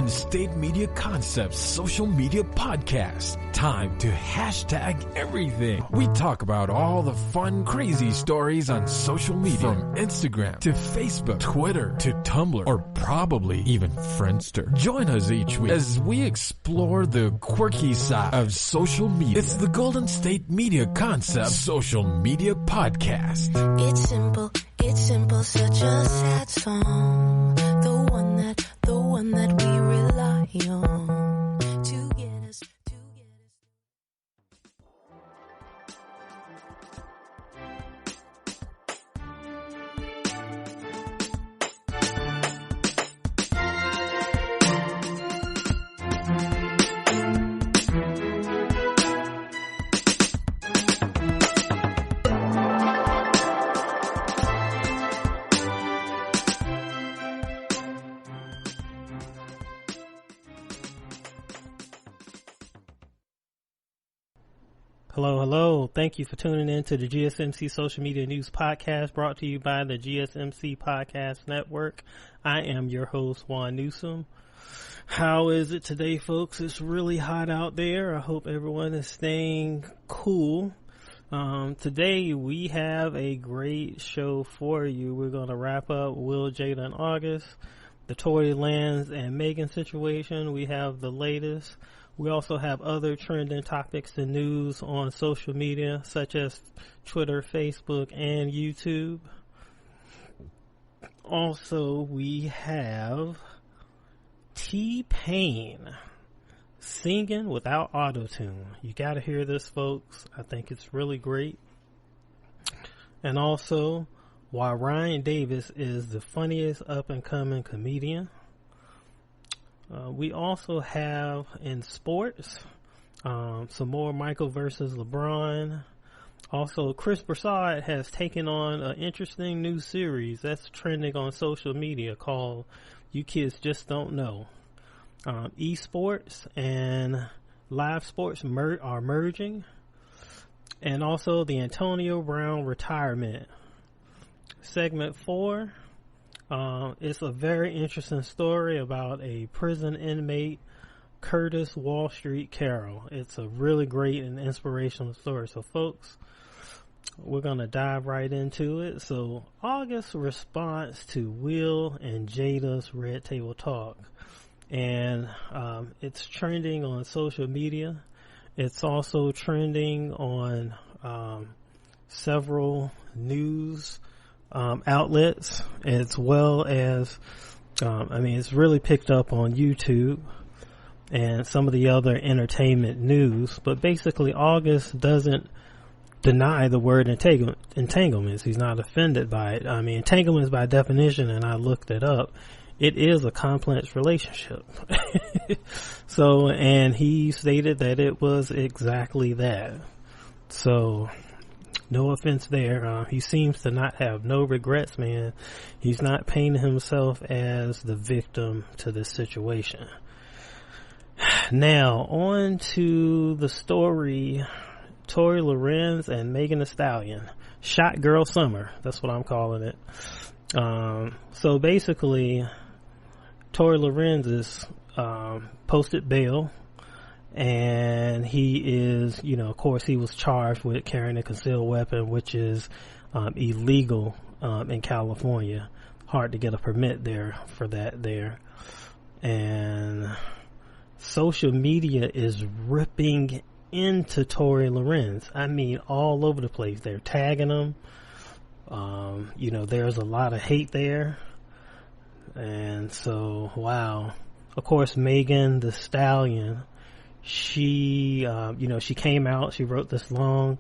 Golden State Media Concepts social media podcast. Time to hashtag everything. We talk about all the fun, crazy stories on social media, from Instagram to Facebook, Twitter to Tumblr, or probably even Friendster. Join us each week as we explore the quirky side of social media. It's the Golden State Media Concepts social media podcast. It's simple, such a sad song. The one that we rely on to get us. Hello. Thank you for tuning in to the GSMC Social Media News Podcast, brought to you by the GSMC Podcast Network. I am your host, Juan Newsom. How is it today, folks? It's really hot out there. I hope everyone is staying cool. Today we have a great show for you. We're going to wrap up Will, Jada, and August, the Tory Lanez and Megan situation. We have the latest. We also have other trending topics and news on social media, such as Twitter, Facebook, and YouTube. Also, we have T-Pain singing without autotune. You gotta hear this, folks. I think it's really great. And also, why Ryan Davis is the funniest up-and-coming comedian. We also have in sports some more Michael versus LeBron. Also, Chris Broussard has taken on an interesting new series that's trending on social media called You Kids Just Don't Know. Esports and live sports are merging. And also the Antonio Brown retirement. Segment 4. It's a very interesting story about a prison inmate, Curtis Wall Street Caroll. It's a really great and inspirational story. So, folks, we're going to dive right into it. So, August's response to Will and Jada's Red Table Talk. And it's trending on social media. It's also trending on several news outlets, as well as it's really picked up on YouTube and some of the other entertainment news. But basically, August doesn't deny the word entanglements. He's not offended by it. Entanglements by definition, and I looked it up, it is a complex relationship. So, and he stated that it was exactly that. So, no offense there. He seems to not have no regrets, man. He's not painting himself as the victim to this situation. Now, on to the story. Tory Lanez and Megan Thee Stallion. Shot Girl Summer. That's what I'm calling it. So basically, Tory Lanez is posted bail. And he is, of course, he was charged with carrying a concealed weapon, which is illegal in California. Hard to get a permit there for that there. And social media is ripping into Tory Lanez. All over the place. They're tagging him. There's a lot of hate there. And so, wow. Of course, Megan Thee Stallion, she came out, she wrote this long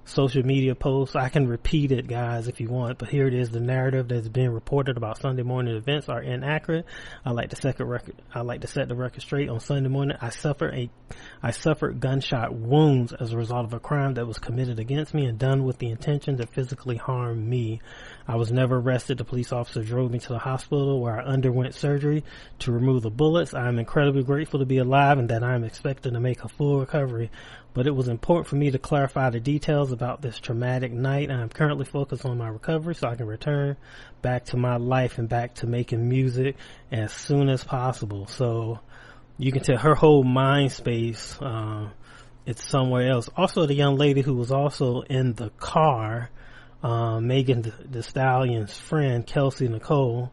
social media post. I can repeat it, guys, if you want, but here it is. The narrative that's being reported about Sunday morning events are inaccurate. I like to set the record straight. On Sunday morning, I suffered gunshot wounds as a result of a crime that was committed against me and done with the intention to physically harm me. I was never arrested. The police officer drove me to the hospital where I underwent surgery to remove the bullets. I am incredibly grateful to be alive and that I am expecting to make a full recovery. but it was important for me to clarify the details about this traumatic night. I'm currently focused on my recovery so I can return back to my life and back to making music as soon as possible. So you can tell her whole mind space, it's somewhere else. Also, the young lady who was also in the car, Megan Thee Stallion's friend, Kelsey Nicole,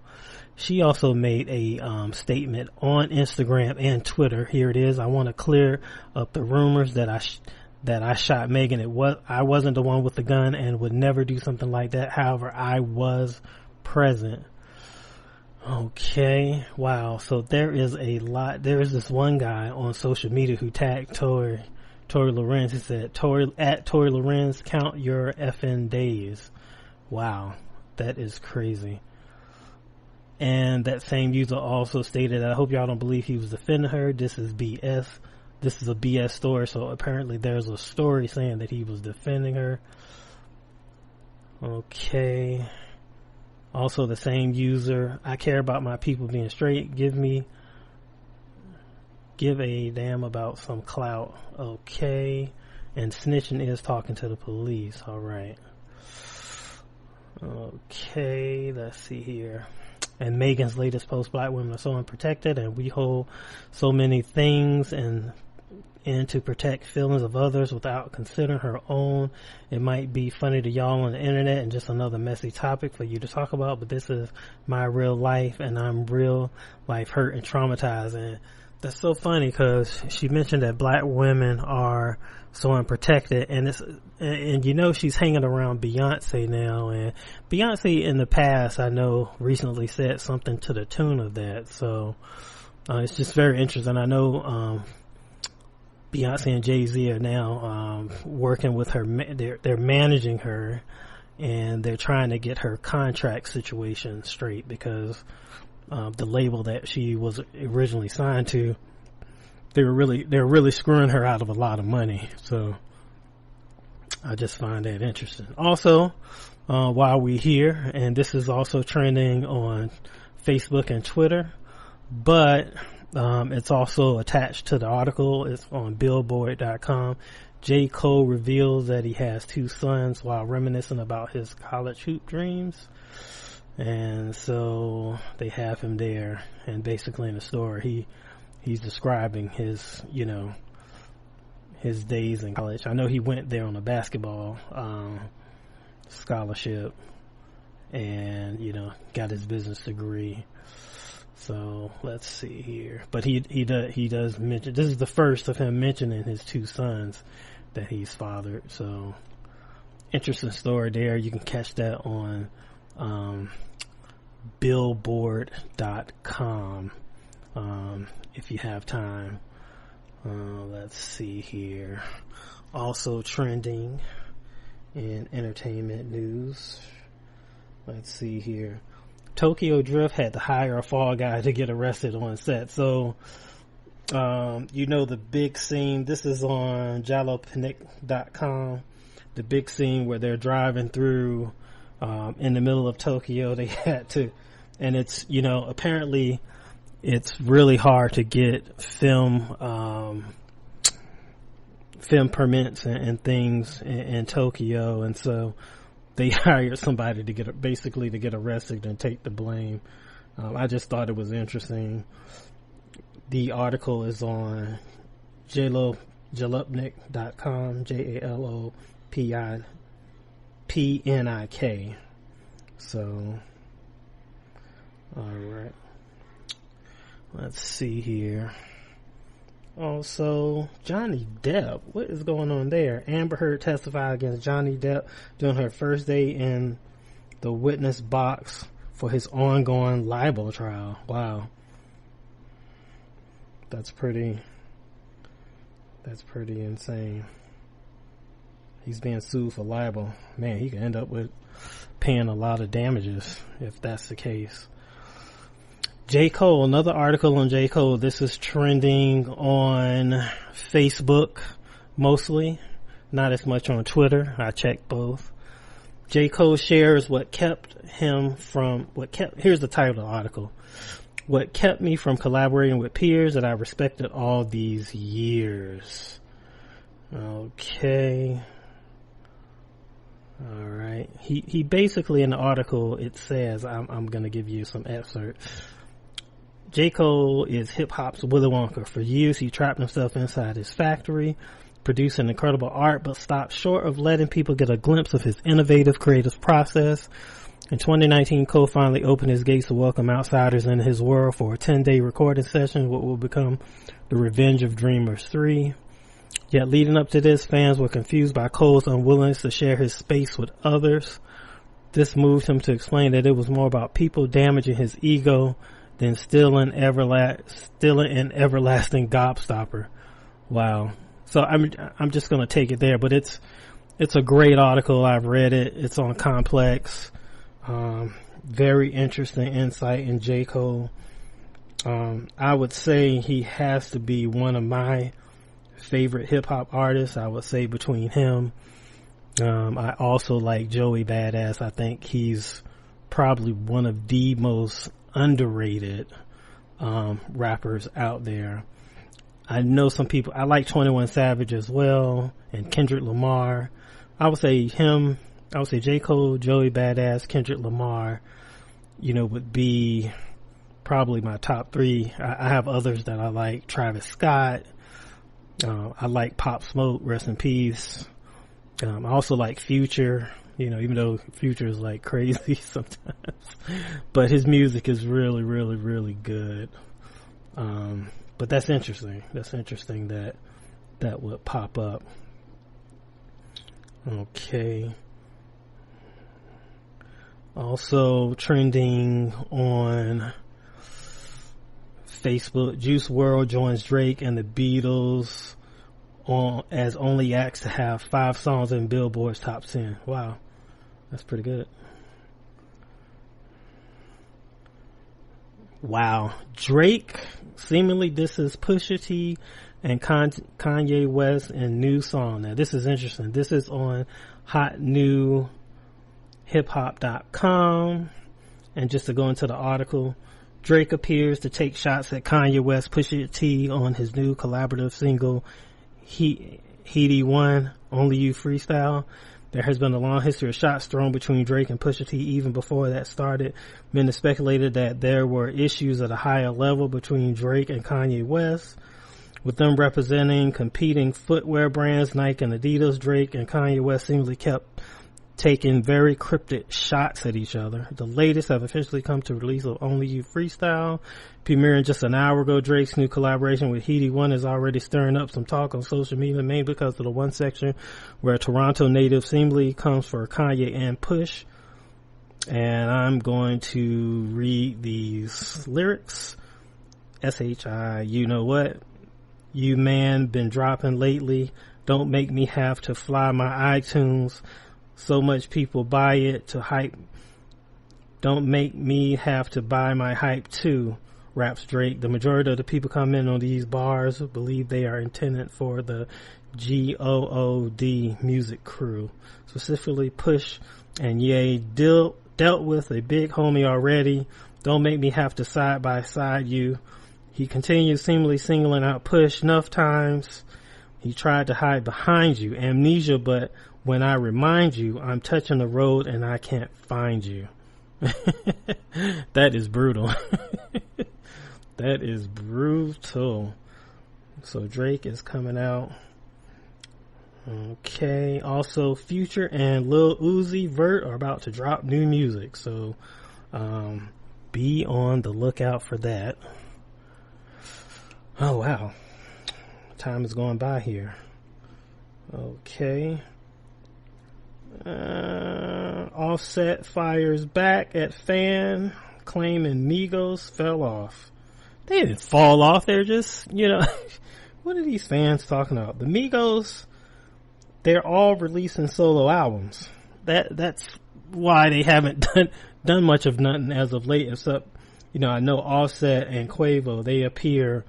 she also made a statement on Instagram and Twitter. Here it is. I want to clear up the rumors that I shot Megan. I wasn't the one with the gun and would never do something like that. However, I was present. Okay. Wow. So there is a lot. There is this one guy on social media who tagged Tory Lorenz. He said, at Tory Lorenz, count your effing days. Wow. That is crazy. And that same user also stated, I hope y'all don't believe he was defending her. This is BS. This is a BS story. So apparently there's a story saying that he was defending her. Okay. Also the same user, I care about my people being straight. Give a damn about some clout. Okay. And snitching is talking to the police. All right. Okay. Let's see here. And Megan's latest post, black women are so unprotected and we hold so many things and to protect feelings of others without considering her own. It might be funny to y'all on the internet and just another messy topic for you to talk about, but this is my real life and I'm real life hurt and traumatized. And that's so funny because she mentioned that black women are so unprotected, and you know she's hanging around Beyonce now, and Beyonce in the past I know recently said something to the tune of that. So it's just very interesting. I know Beyonce and Jay-Z are now working with her. They're managing her, and they're trying to get her contract situation straight because the label that she was originally signed to, they're really screwing her out of a lot of money. So I just find that interesting. Also, while we're here, and this is also trending on Facebook and Twitter, but it's also attached to the article. It's on Billboard.com. J. Cole reveals that he has 2 sons while reminiscing about his college hoop dreams. And so they have him there, and basically in the story he's describing his days in college. I know he went there on a basketball scholarship and got his business degree. So let's see here. But he does mention, this is the first of him mentioning his 2 sons that he's fathered. So interesting story there. You can catch that on Billboard.com if you have time. Let's see here. Also trending in entertainment news. Let's see here. Tokyo Drift had to hire a fall guy to get arrested on set. So, the big scene, this is on jalopnik.com, the big scene where they're driving through, in the middle of Tokyo. They had to, and it's, apparently it's really hard to get film permits and things in Tokyo. And so they hired somebody to get arrested and take the blame. I just thought it was interesting. The article is on jalopnik.com, JALOPINIK. So, alright. Let's see here. Also, Johnny Depp. What is going on there? Amber Heard testified against Johnny Depp during her first day in the witness box for his ongoing libel trial. Wow. That's pretty insane. He's being sued for libel. Man, he could end up with paying a lot of damages if that's the case. J. Cole, another article on J. Cole. This is trending on Facebook mostly, not as much on Twitter. I checked both. J. Cole shares here's the title of the article. What kept me from collaborating with peers that I respected all these years. Okay. All right. He basically, in the article, it says, I'm going to give you some excerpts. J. Cole is hip-hop's Willy Wonka. For years, he trapped himself inside his factory, producing incredible art, but stopped short of letting people get a glimpse of his innovative creative process. In 2019, Cole finally opened his gates to welcome outsiders into his world for a 10-day recording session, what will become The Revenge of Dreamers 3. Yet leading up to this, fans were confused by Cole's unwillingness to share his space with others. This moved him to explain that it was more about people damaging his ego than still an everlasting gobstopper. Wow. So I'm just gonna take it there, but it's a great article. I've read it. It's on Complex. Very interesting insight in J. Cole. I would say he has to be one of my favorite hip hop artists. I would say between him. I also like Joey Badass. I think he's probably one of the most underrated rappers out there. I know some people, I like 21 Savage as well, and Kendrick Lamar. I would say J. Cole, Joey Badass, Kendrick Lamar, would be probably my top three. I have others that I like. Travis Scott. I like Pop Smoke, rest in peace. I also like Future, even though Future is like crazy sometimes, but his music is really, really, really good. But that's interesting. That's interesting that would pop up. Okay. Also trending on Facebook, Juice WRLD joins Drake and the Beatles as only acts to have 5 songs in Billboard's top 10. Wow, that's pretty good. Wow, Drake seemingly disses Pusha T and Kanye West in new song. Now this is interesting. This is on hotnewhiphop.com, and just to go into the article, Drake appears to take shots at Kanye West, Pusha T on his new collaborative single, Heady One, Only You Freestyle. There has been a long history of shots thrown between Drake and Pusha T. Even before that started, many speculated that there were issues at a higher level between Drake and Kanye West, with them representing competing footwear brands Nike and Adidas. Drake and Kanye West seemingly kept taking very cryptic shots at each other. The latest have officially come to release of Only You Freestyle. Premiering just an hour ago, Drake's new collaboration with Heady One is already stirring up some talk on social media, mainly because of the one section where a Toronto native seemingly comes for Kanye and Push. And I'm going to read these lyrics. SHI, you know what? You man been dropping lately. Don't make me have to fly my iTunes. So much people buy it to hype. Don't make me have to buy my hype too, raps Drake. The majority of the people commenting on these bars believe they are intended for the GOOD music crew. Specifically, Push and Ye dealt with a big homie already. Don't make me have to side by side you. He continues seemingly singling out Push enough times. He tried to hide behind you. Amnesia, but when I remind you, I'm touching the road and I can't find you. That is brutal. That is brutal. So Drake is coming out. Okay. Also, Future and Lil Uzi Vert are about to drop new music. So, be on the lookout for that. Oh, wow. Time is going by here. Okay. Offset fires back at fan, claiming Migos fell off. They didn't fall off. They're just, what are these fans talking about? The Migos, they're all releasing solo albums. That's why they haven't done much of nothing as of late, except, I know Offset and Quavo, they appear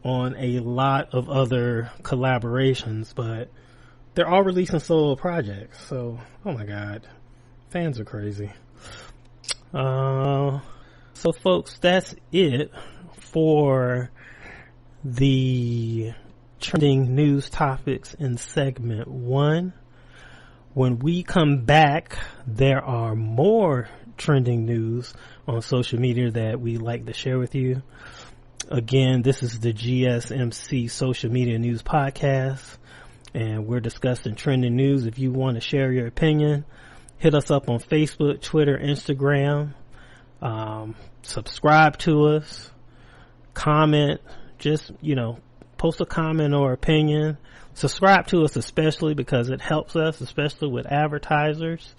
on a lot of other collaborations, but they're all releasing solo projects. So, oh my God, fans are crazy. So folks, that's it for the trending news topics in segment 1. When we come back, there are more trending news on social media that we like to share with you. Again, this is the GSMC Social Media News Podcast, and we're discussing trending news. If you want to share your opinion, hit us up on Facebook, Twitter, Instagram. Subscribe to us. Comment. Just, post a comment or opinion. Subscribe to us especially because it helps us, especially with advertisers.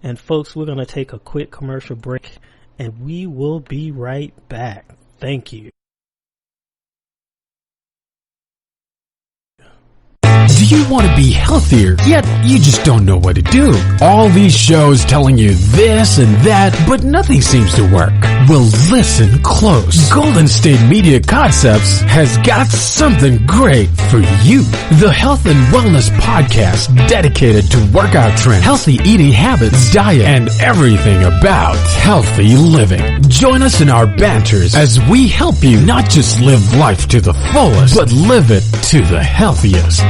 And folks, we're going to take a quick commercial break and we will be right back. Thank you. Do you want to be healthier, yet you just don't know what to do? All these shows telling you this and that, but nothing seems to work. Well, listen close. Golden State Media Concepts has got something great for you. The Health and Wellness Podcast dedicated to workout trends, healthy eating habits, diet, and everything about healthy living. Join us in our banters as we help you not just live life to the fullest, but live it to the healthiest.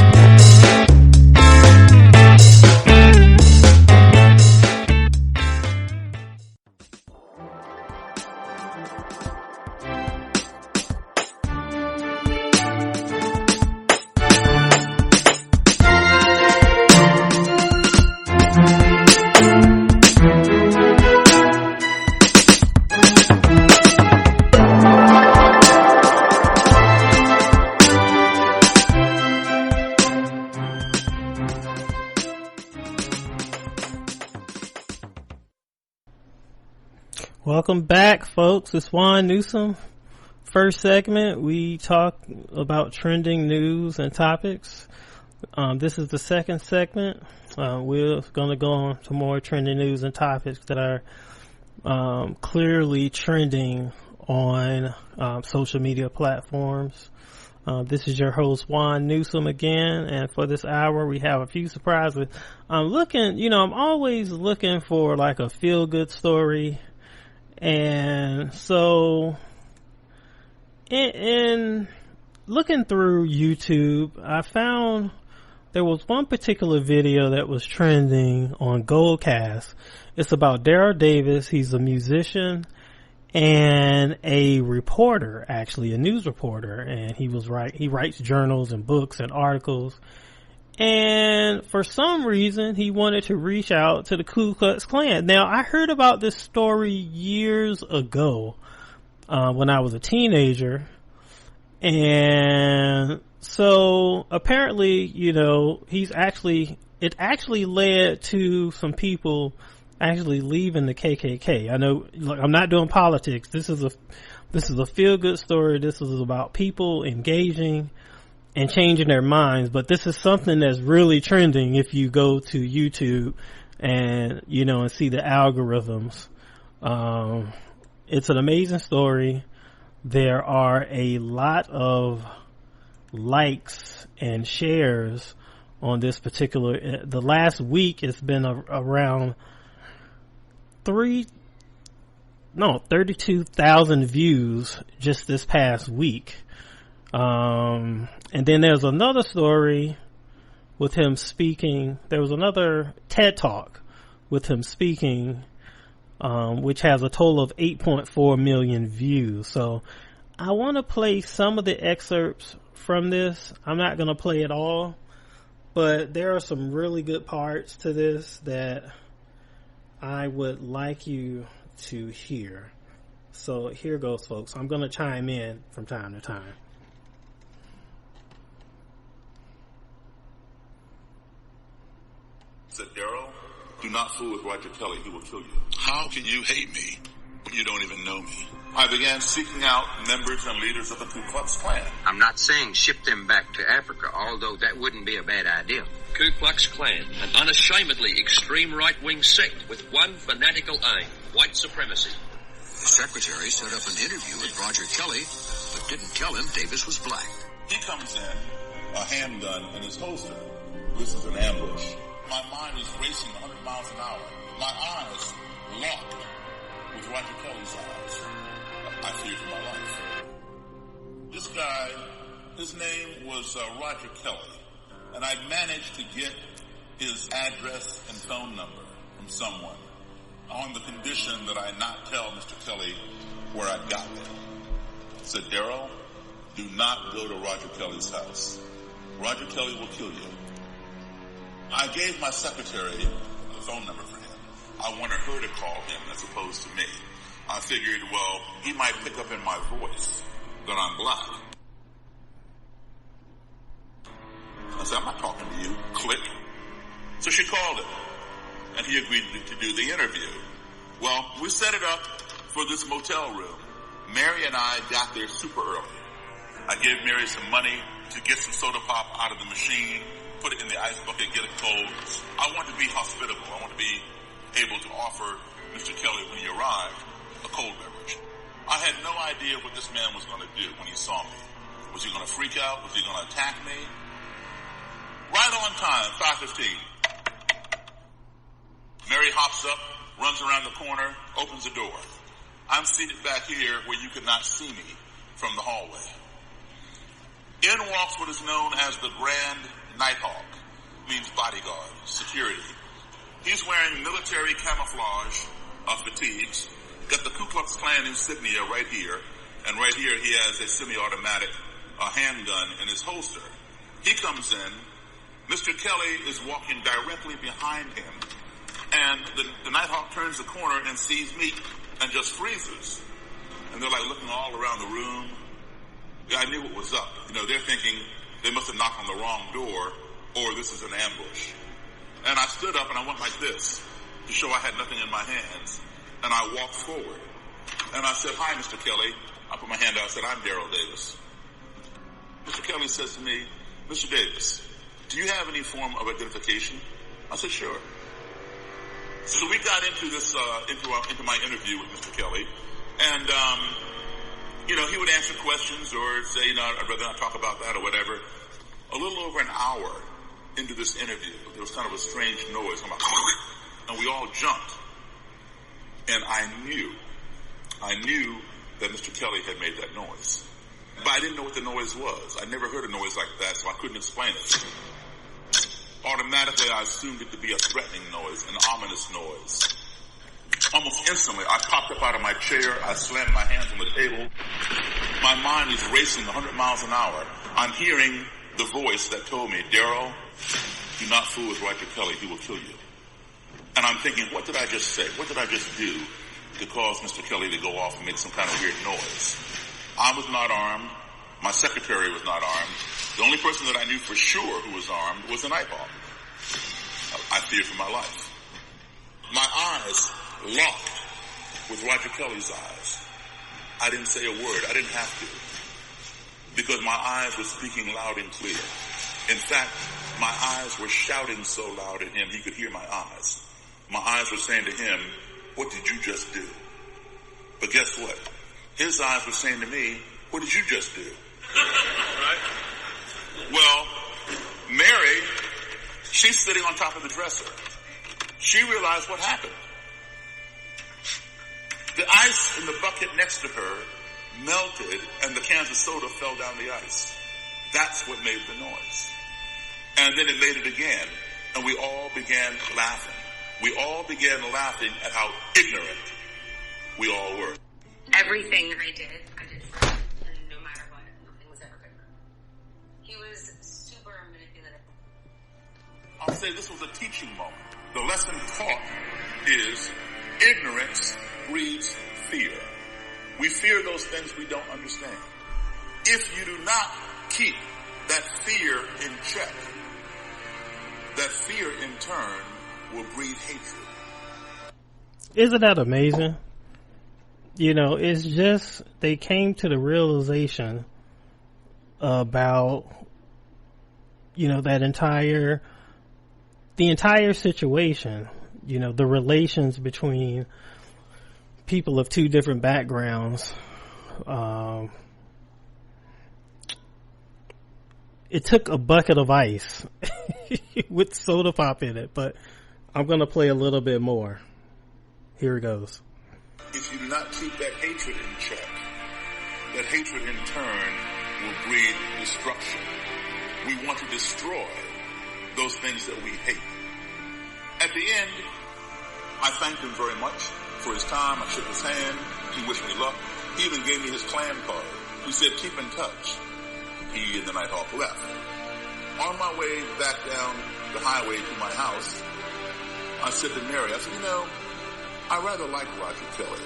Welcome back, folks. It's Juan Newsom. First segment, we talk about trending news and topics. This is the second segment. We're going to go on to more trending news and topics that are clearly trending on social media platforms. This is your host, Juan Newsom, again, and for this hour, we have a few surprises. I'm always looking for like a feel-good story. And so in looking through YouTube, I found there was one particular video that was trending on Goldcast. It's about Daryl Davis. He's a musician and a reporter, actually a news reporter, and he writes journals and books and articles. And for some reason, he wanted to reach out to the Ku Klux Klan. Now, I heard about this story years ago, when I was a teenager. And so apparently, it actually led to some people actually leaving the KKK. I know, look, I'm not doing politics. This is a feel-good story. This is about people engaging and changing their minds, but this is something that's really trending if you go to YouTube and see the algorithms. It's an amazing story. There are a lot of likes and shares on this particular, the last week it's been around 32,000 views just this past week. And then there's another story with him speaking. There was another TED Talk with him speaking, which has a total of 8.4 million views. So I want to play some of the excerpts from this. I'm not going to play it all, but there are some really good parts to this that I would like you to hear. So here goes, folks. I'm going to chime in from time to time. Said, Daryl, do not fool with Roger Kelly. He will kill you. How can you hate me when you don't even know me? I began seeking out members and leaders of the Ku Klux Klan. I'm not saying ship them back to Africa, although that wouldn't be a bad idea. Ku Klux Klan, an unashamedly extreme right-wing sect with one fanatical aim, white supremacy. The secretary set up an interview with Roger Kelly, but didn't tell him Davis was black. He comes in, a handgun in his holster. This is an ambush. My mind is racing 100 miles an hour. My eyes locked with Roger Kelly's eyes. I fear for my life. This guy His name was Roger Kelly, and I managed to get his address and phone number from someone on the condition that I not tell Mr. Kelly where I got them. I said, Daryl, do not go to Roger Kelly's house. Roger Kelly will kill you. I gave my secretary the phone number for him. I wanted her to call him as opposed to me. I figured, well, he might pick up in my voice that I'm black. I said, I'm not talking to you. Click. So she called him, and he agreed to do the interview. Well, we set it up for this motel room. Mary and I got there super early. I gave Mary some money to get some soda pop out of the machine, put it in the ice bucket, get it cold. I want to be hospitable. I want to be able to offer Mr. Kelly, when he arrived, a cold beverage. I had no idea what this man was going to do when he saw me. Was he going to freak out? Was he going to attack me? Right on time, 5:15. Mary hops up, runs around the corner, opens the door. I'm seated back here where you could not see me from the hallway. In walks what is known as the Grand Nighthawk, means bodyguard, security. He's wearing military camouflage fatigues, got the Ku Klux Klan insignia right here, and right here he has a semi-automatic handgun in his holster. He comes in. Mr. Kelly is walking directly behind him, and the Nighthawk turns the corner and sees me and just freezes. And they're like looking all around the room. Yeah, I knew what was up. You know, they're thinking they must have knocked on the wrong door, or this is an ambush. And I stood up and I went like this to show I had nothing in my hands. And I walked forward. And I said, hi, Mr. Kelly. I put my hand out and said, I'm Daryl Davis. Mr. Kelly says to me, Mr. Davis, do you have any form of identification? I said, sure. So we got into this, into my interview with Mr. Kelly. And, you know, he would answer questions or say, you know, I'd rather not talk about that or whatever. A little over an hour into this interview, there was kind of a strange noise. I'm like, and we all jumped. And I knew that Mr. Kelly had made that noise. But I didn't know what the noise was. I'd never heard a noise like that, so I couldn't explain it. Automatically, I assumed it to be a threatening noise, an ominous noise. Almost instantly, I popped up out of my chair. I slammed my hands on the table. My mind is racing 100 miles an hour. I'm hearing the voice that told me, Daryl, do not fool with Roger Kelly. He will kill you. And I'm thinking, what did I just say? What did I just do to cause Mr. Kelly to go off and make some kind of weird noise? I was not armed. My secretary was not armed. The only person that I knew for sure who was armed was the Nighthawk. I feared for my life. My eyes locked with Roger Kelly's eyes. I didn't say a word. I didn't have to. Because my eyes were speaking loud and clear. In fact, my eyes were shouting so loud at him he could hear my eyes. My eyes were saying to him, what did you just do? But guess what? His eyes were saying to me, what did you just do? Right? Well, Mary, she's sitting on top of the dresser. She realized what happened. The ice in the bucket next to her melted and the cans of soda fell down the ice. That's what made the noise. And then it made it again, and we all began laughing. We all began laughing at how ignorant we all were. Everything I did fine, and no matter what, nothing was ever good. He was super manipulative. I'll say this was a teaching moment. The lesson taught is ignorance breeds fear. We fear those things we don't understand. If you do not keep that fear in check, that fear in turn will breed hatred. Isn't that amazing? You know, it's just they came to the realization about, you know, the entire situation, you know, the relations between people of two different backgrounds. It took a bucket of ice with soda pop in it, but I'm going to play a little bit more. Here it goes. If you do not keep that hatred in check, that hatred in turn will breed destruction. We want to destroy those things that we hate. At the end, I thanked him very much for his time. I shook his hand. He wished me luck. He even gave me his clan card. He said, keep in touch. He and the Nighthawk left. On my way back down the highway to my house, I said to Mary, I said, I rather like Roger Kelly.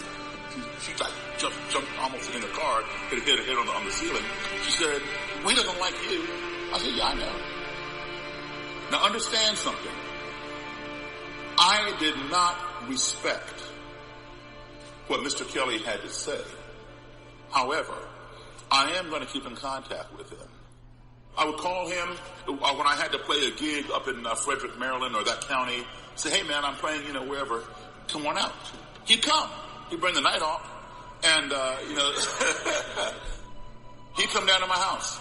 She like jumped almost in the car, hit her head on the ceiling. She said, he doesn't like you. I said, yeah, I know. Now understand something. I did not respect what Mr. Kelly had to say. However, I am going to keep in contact with him. I would call him when I had to play a gig up in Frederick, Maryland, or that county. Say, hey man, I'm playing, wherever. Come on out. He'd come. He'd bring the Nighthawk, and he'd come down to my house.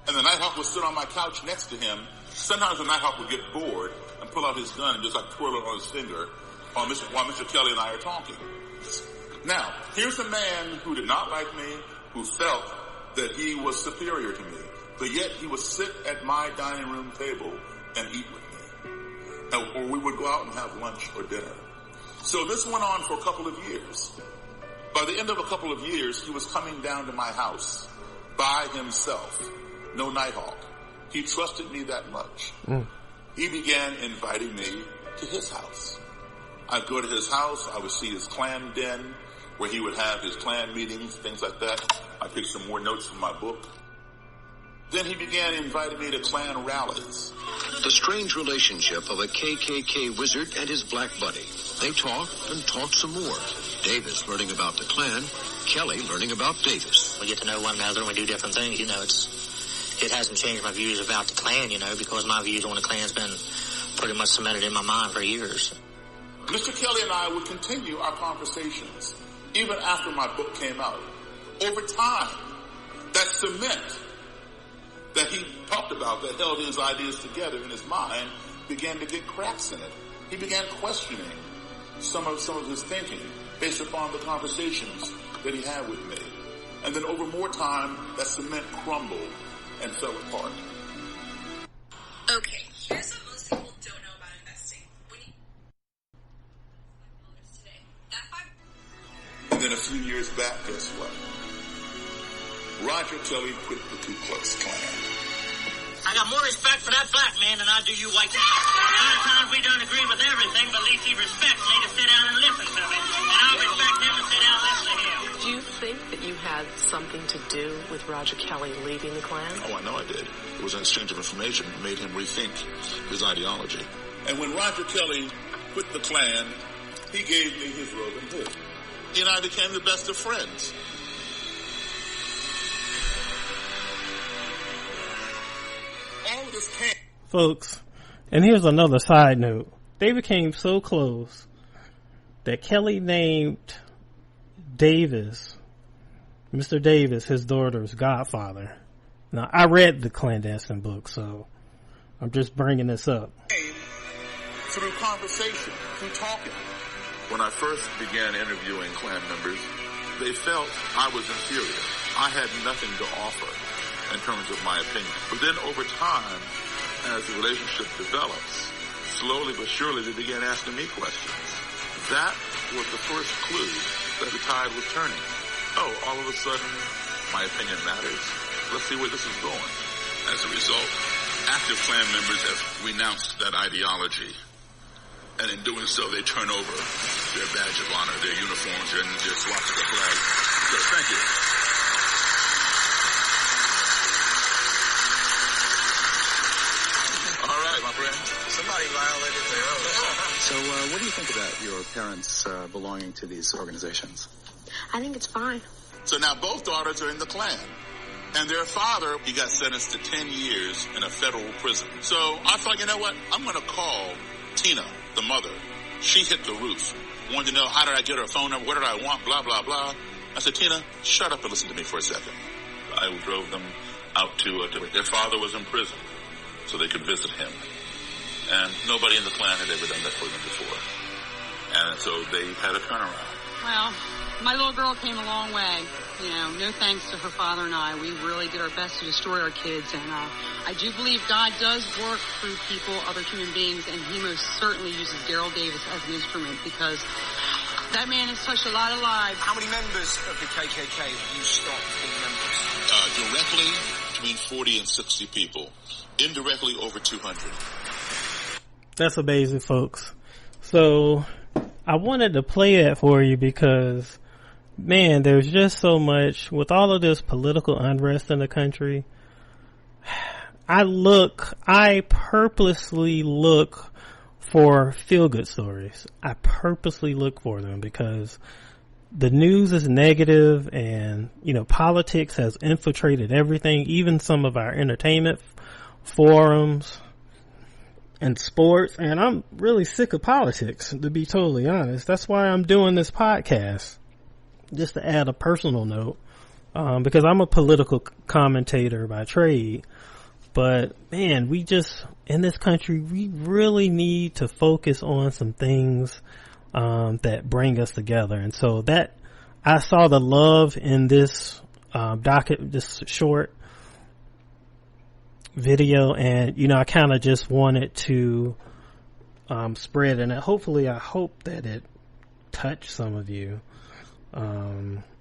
And the Nighthawk would sit on my couch next to him. Sometimes the Nighthawk would get bored and pull out his gun and just like twirl it on his finger while Mr. Kelly and I are talking. Now, here's a man who did not like me, who felt that he was superior to me, but yet he would sit at my dining room table and eat with me. Or we would go out and have lunch or dinner. So this went on for a couple of years. By the end of a couple of years, he was coming down to my house by himself. No Nighthawk. He trusted me that much. He began inviting me to his house. I'd go to his house. I would see his clan den where he would have his clan meetings, things like that. I picked some more notes from my book. Then he began inviting me to clan rallies. The strange relationship of a KKK wizard and his black buddy. They talked and talked some more. Davis learning about the Klan, Kelly learning about Davis. We get to know one another and we do different things. It hasn't changed my views about the Klan, because my views on the Klan's been pretty much cemented in my mind for years. Mr. Kelly and I would continue our conversations, even after my book came out. Over time, that cement that he talked about, that held his ideas together in his mind, began to get cracks in it. He began questioning some of his thinking based upon the conversations that he had with me. And then over more time, that cement crumbled and fell apart. Okay, here's what most people don't know about investing. And then a few years back, guess what? Roger Kelly quit the Ku Klux Klan. I got more respect for that black man than I do you white people. Sometimes we don't agree with everything, but at least he respects me to sit down and listen to me. And I'll respect him to sit down and listen to him. Do you think that you had something to do with Roger Kelly leaving the Klan? Oh, I know I did. It was an exchange of information that made him rethink his ideology. And when Roger Kelly quit the Klan, he gave me his robe and hood. He and I became the best of friends. All of this came. Folks, and here's another side note. They became so close that Kelly named Davis, Mr. Davis, his daughter's godfather. Now, I read the clandestine book, so I'm just bringing this up. Through conversation, through talking. When I first began interviewing Klan members, they felt I was inferior. I had nothing to offer in terms of my opinion. But then over time, as the relationship develops, slowly but surely they began asking me questions. That was the first clue that the tide was turning. Oh, all of a sudden, my opinion matters. Let's see where this is going. As a result, active Klan members have renounced that ideology. And in doing so, they turn over their badge of honor, their uniforms, their swastika flags. So thank you. All right, my friend. Somebody violated their oath. So what do you think about your parents belonging to these organizations? I think it's fine. So now both daughters are in the Klan. And their father, he got sentenced to 10 years in a federal prison. So I thought, you know what? I'm going to call Tina, the mother. She hit the roof. Wanted to know, how did I get her phone number? What did I want? Blah, blah, blah. I said, Tina, shut up and listen to me for a second. I drove them out to their father was in prison, so they could visit him. And nobody in the Klan had ever done that for them before. And so they had a turnaround. Well, my little girl came a long way. You know, no thanks to her father and I. We really did our best to destroy our kids. And I do believe God does work through people, other human beings, and he most certainly uses Daryl Davis as an instrument because that man has touched a lot of lives. How many members of the KKK have you stopped being members? Directly, between 40 and 60 people. Indirectly, over 200. That's amazing, folks. So I wanted to play that for you because, man, there's just so much with all of this political unrest in the country. I purposely look for feel-good stories. I purposely look for them because the news is negative and, you know, politics has infiltrated everything, even some of our entertainment forums and sports. And I'm really sick of politics, to be totally honest. That's why I'm doing this podcast. Just to add a personal note, because I'm a political commentator by trade. But man, in this country, we really need to focus on some things that bring us together. And so that I saw the love in this this short video, and you know, I kind of just wanted to spread, and hopefully I hope that it touched some of you.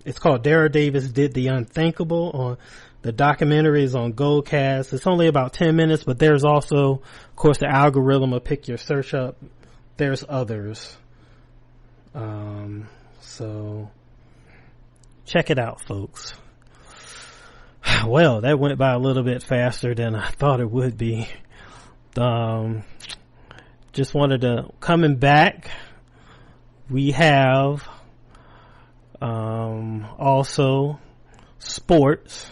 It's called Daryl Davis Did the Unthinkable. On the documentary is on Goldcast. It's only about 10 minutes, but there's also, of course, the algorithm will pick your search up. There's others. So check it out, folks. Well, that went by a little bit faster than I thought it would be. Just wanted to, coming back, we have also sports,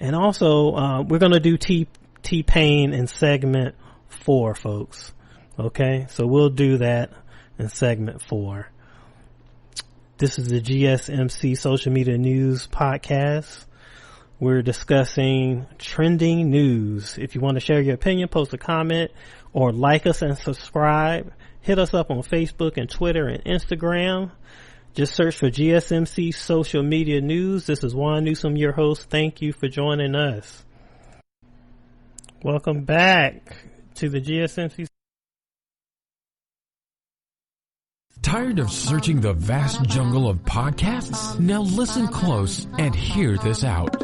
and also we're gonna do T-Pain in segment 4, folks. Okay, so we'll do that in segment 4. This is the GSMC Social Media News Podcast. We're discussing trending news. If you want to share your opinion, post a comment, or like us and subscribe. Hit us up on Facebook and Twitter and Instagram. Just search for GSMC Social Media News. This is Juan Newsom, your host. Thank you for joining us. Welcome back to the GSMC. Tired of searching the vast jungle of podcasts? Now listen close and hear this out.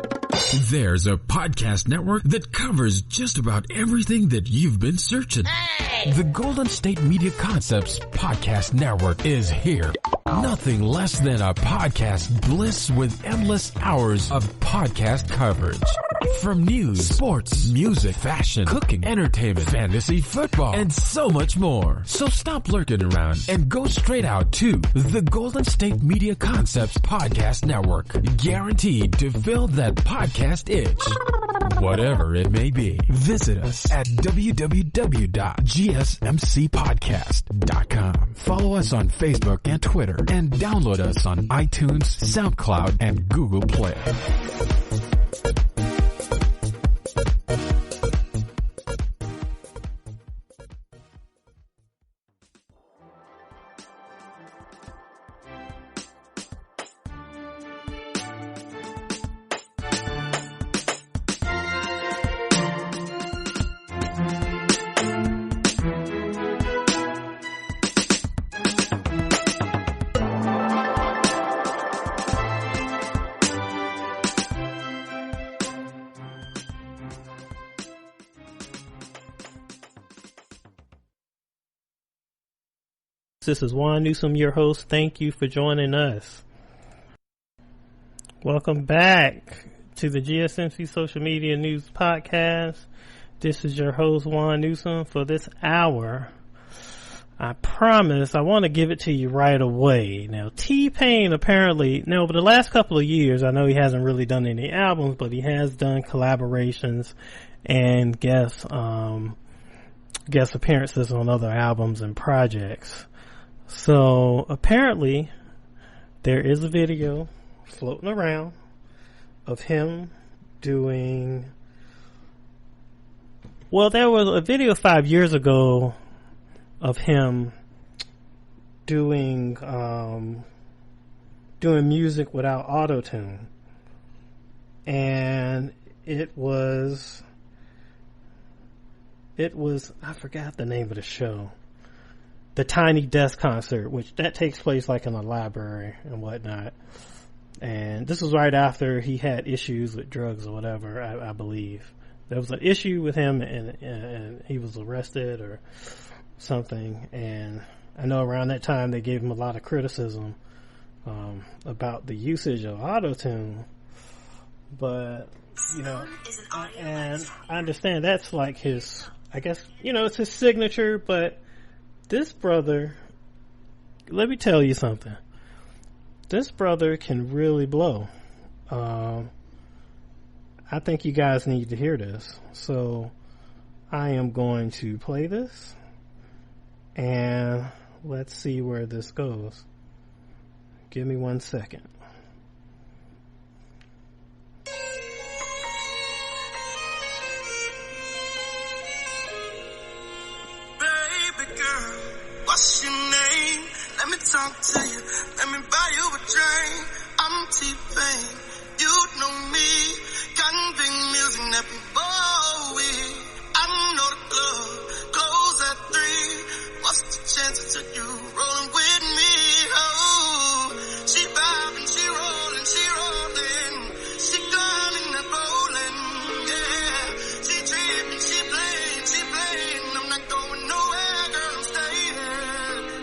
There's a podcast network that covers just about everything that you've been searching. Hey! The Golden State Media Concepts Podcast Network is here. Nothing less than a podcast bliss with endless hours of podcast coverage. From news, sports, music, fashion, cooking, entertainment, fantasy, football, and so much more. So stop lurking around and go straight out to the Golden State Media Concepts Podcast Network. Guaranteed to fill that podcast itch. Whatever it may be. Visit us at www.gsmcpodcast.com. Follow us on Facebook and Twitter, and download us on iTunes, SoundCloud, and Google Play. This is Juan Newsom, your host. Thank you for joining us. Welcome back to the GSMC Social Media News Podcast. This is your host, Juan Newsom, for this hour. I promise I want to give it to you right away. Now, T-Pain apparently, now over the last couple of years, I know he hasn't really done any albums, but he has done collaborations and guest appearances on other albums and projects. So apparently there is a video floating around of him doing, well, there was a video 5 years ago of him doing music without auto-tune. and it was I forgot the name of the show. The Tiny Desk Concert, which that takes place like in a library and whatnot. And this was right after he had issues with drugs or whatever, I believe. There was an issue with him and he was arrested or something. And I know around that time they gave him a lot of criticism about the usage of auto-tune. But, you know, and I understand that's like his, I guess, you know, it's his signature, but this brother, let me tell you something. This brother can really blow. I think you guys need to hear this. So I am going to play this and let's see where this goes. Give me 1 second. Baby girl, what's your name? Let me talk to you. Let me buy you a drink. I'm T-Pain. You know me. Cotton Pink music that we ball with. I know the club close at 3. What's the chances of you rolling with me? Oh, she vibing, she rolling, she rolling. She climbing that bowling, yeah. She tripping, she playing. I'm not going nowhere, girl, I'm staying.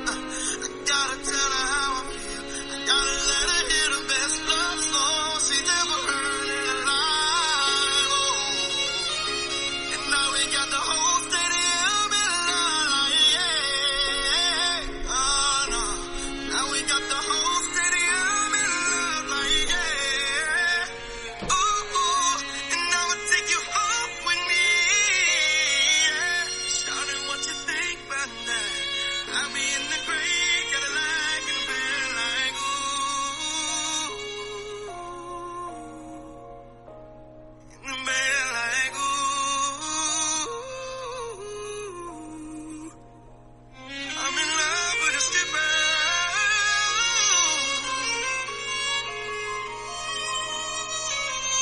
I gotta tell her how I feel. I gotta let her hear the best love song she's ever heard in her life. Oh, and now we got the whole stadium in line, yeah. Oh no, now we got the whole stadium in love, like yeah. Ooh, and I'ma take you home with me, yeah. Shouting what you think about that. I'll be in the grave, gotta like and feel like ooh. In the bed like ooh. I'm in love with a stripper.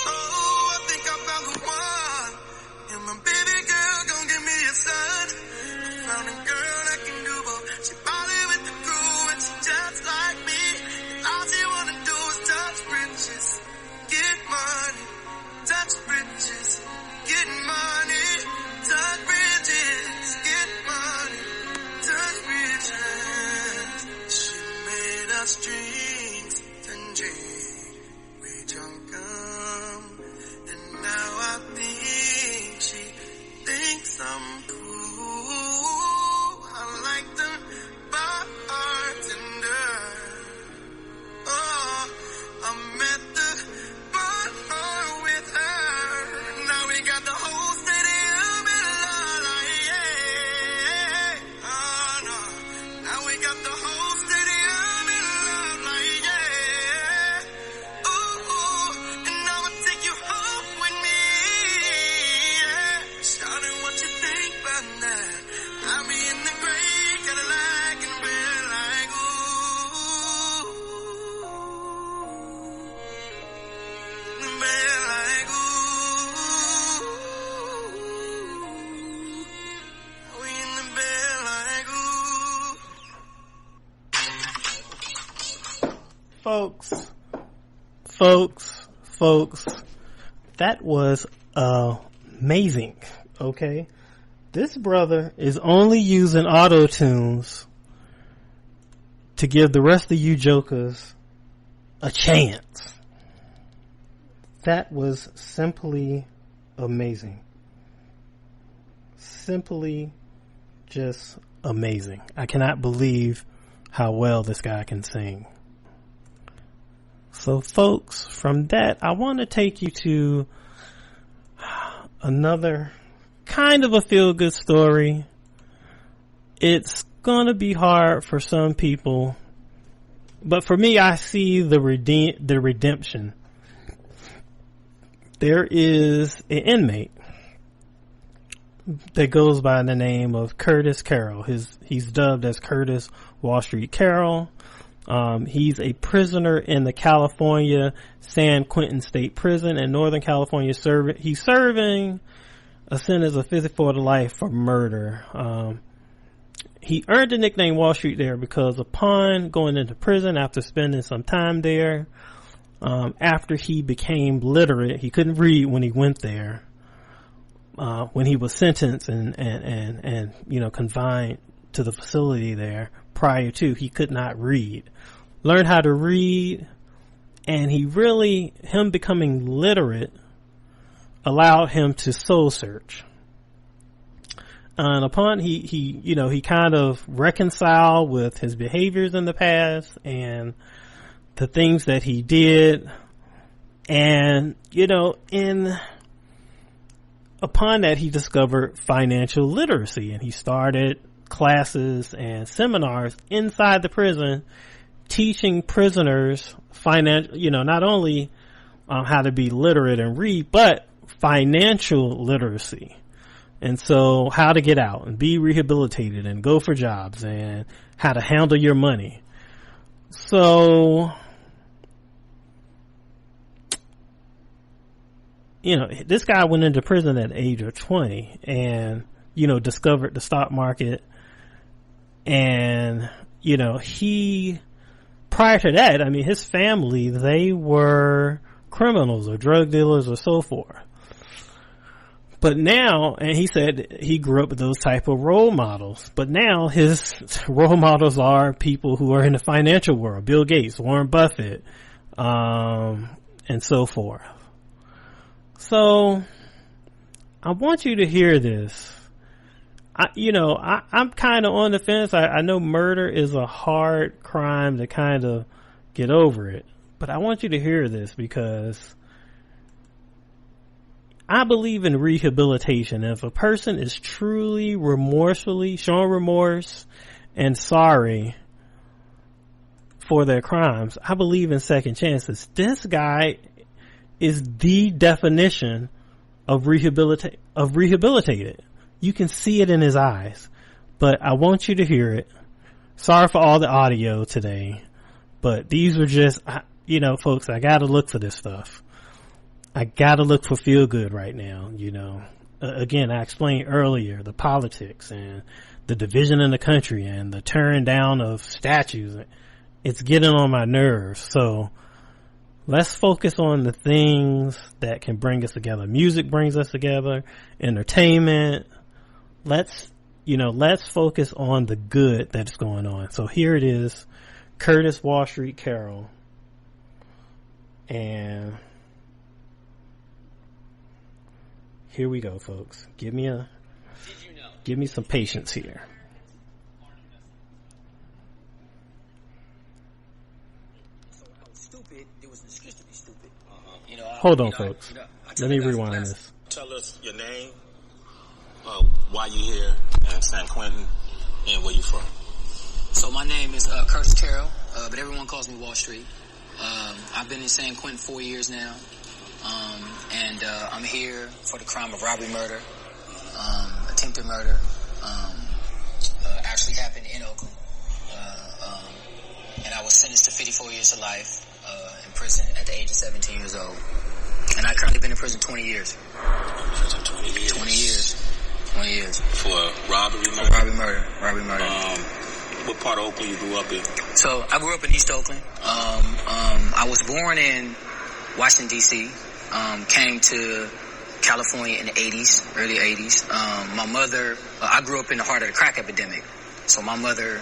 Oh, I think I found the one. And my baby girl gon' give me a son. I found a girl that can do both. She body with the crew and she just like me. And all she wanna do is touch bridges, get money, touch bridges, get money, touch bridges, get money, touch bridges. She made us drinks and drink, we drunk 'em, and now I think she thinks I'm cool. I like the bartender. Oh, I'm at the bar with her. Now we got the whole stadium in love, like yeah. Oh no, now we got the whole stadium in love, like yeah. Ooh, and I'ma take you home with me, yeah. Shouting what you think about that. I'll be in the grave, gotta like and feel like ooh. In the bed like ooh. We in the bed like ooh. Folks, that was amazing, okay? This brother is only using auto-tunes to give the rest of you jokers a chance. That was simply amazing. Simply just amazing. I cannot believe how well this guy can sing. So folks, from that, I want to take you to another kind of a feel-good story. It's gonna be hard for some people, but for me, I see the redemption. There is an inmate that goes by the name of Curtis Caroll. He's dubbed as Curtis Wall Street Caroll. He's a prisoner in the California San Quentin State Prison in Northern California. He's serving a sentence of 54 to life for murder. He earned the nickname Wall Street there because upon going into prison after spending some time there, after he became literate, he couldn't read when he went there. When he was sentenced and confined to the facility there prior to, he could not read. Learned how to read, and him becoming literate allowed him to soul search. And upon he kind of reconciled with his behaviors in the past and the things that he did, and upon that he discovered financial literacy, and he started classes and seminars inside the prison teaching prisoners not only how to be literate and read, but financial literacy. And so how to get out and be rehabilitated and go for jobs and how to handle your money. So, this guy went into prison at the age of 20 and, discovered the stock market. And, prior to that, his family, they were criminals or drug dealers or so forth. But now, and he said he grew up with those type of role models, but now his role models are people who are in the financial world, Bill Gates, Warren Buffett, and so forth. So I want you to hear this. I'm kind of on the fence. I know murder is a hard crime to kind of get over it, but I want you to hear this because I believe in rehabilitation. If a person is truly remorsefully showing remorse and sorry for their crimes, I believe in second chances. This guy is the definition of rehabilitated. You can see it in his eyes, but I want you to hear it. Sorry for all the audio today, but these were just, folks, I gotta look for this stuff. I gotta look for feel good right now, Again, I explained earlier the politics and the division in the country and the tearing down of statues. It's getting on my nerves. So let's focus on the things that can bring us together. Music brings us together, entertainment. Let's focus on the good that's going on. So here it is, Curtis Wall Street Caroll. And here we go, folks. Give me some patience here. Hold on, folks. Let me rewind this. Tell us your name, why you here in San Quentin, and where you from. So my name is Curtis Caroll, but everyone calls me Wall Street. I've been in San Quentin 4 years now. And I'm here for the crime of robbery, murder, attempted murder. Actually happened in Oakland. And I was sentenced to 54 years to life in prison at the age of 17 years old. And I've currently been in prison 20 years. 20 years. For robbery, murder? For robbery, murder. What part of Oakland you grew up in? So I grew up in East Oakland. I was born in Washington, D.C., came to California in the 80s, early 80s. My mother, I grew up in the heart of the crack epidemic. So my mother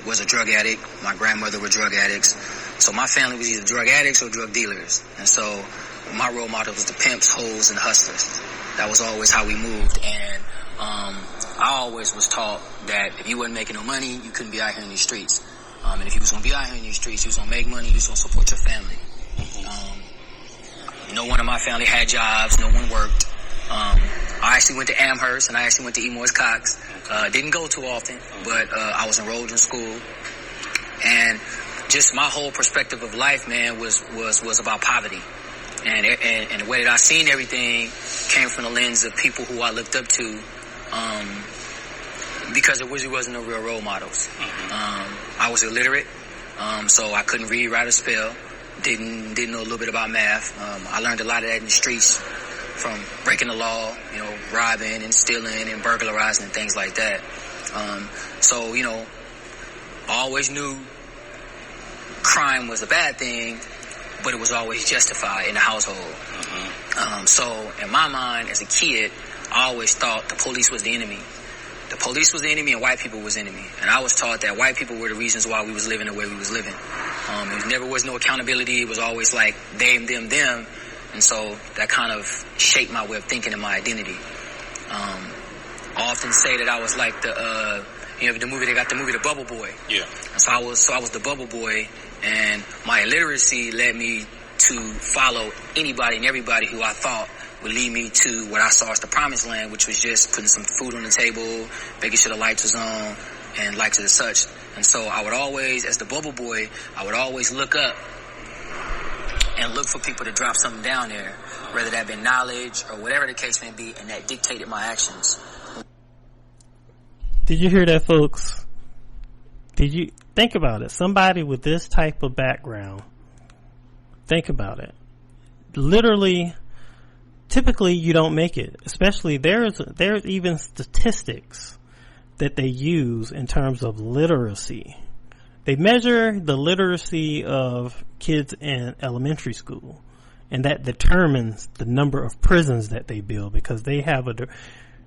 was a drug addict. My grandmother were drug addicts. So my family was either drug addicts or drug dealers. And so my role model was the pimps, hoes, and hustlers. That was always how we moved. And I always was taught that if you wasn't making no money, you couldn't be out here in these streets. And if you was going to be out here in these streets, you was going to make money, you was going to support your family. No one in my family had jobs. No one worked. I actually went to Amherst, and I actually went to Emoy's Cox. Didn't go too often, but I was enrolled in school. And just my whole perspective of life, man, was about poverty. And the way that I seen everything came from the lens of people who I looked up to, because there really wasn't no real role models. I was illiterate. So I couldn't read, write, or spell. Didn't know a little bit about math. I learned a lot of that in the streets, from breaking the law, robbing and stealing and burglarizing and things like that. So I always knew crime was a bad thing, but it was always justified in the household. Mm-hmm. So in my mind, as a kid, I always thought the police was the enemy. The police was the enemy and white people was the enemy. And I was taught that white people were the reasons why we was living the way we was living. There never was no accountability. It was always like them, them, them. And so that kind of shaped my way of thinking and my identity. I often say that I was like the movie, they got the movie The Bubble Boy. Yeah. So I was the Bubble Boy, and my illiteracy led me to follow anybody and everybody who I thought would lead me to what I saw as the promised land, which was just putting some food on the table, making sure the lights was on, and lights and such. And so I would always, as the Bubble Boy, I would always look up and look for people to drop something down there, whether that be knowledge or whatever the case may be, and that dictated my actions. Did you hear that, folks? Did you think about it? Somebody with this type of background, think about it. Literally, typically you don't make it. Especially there's even statistics that they use in terms of literacy. They measure the literacy of kids in elementary school, and that determines the number of prisons that they build, because they have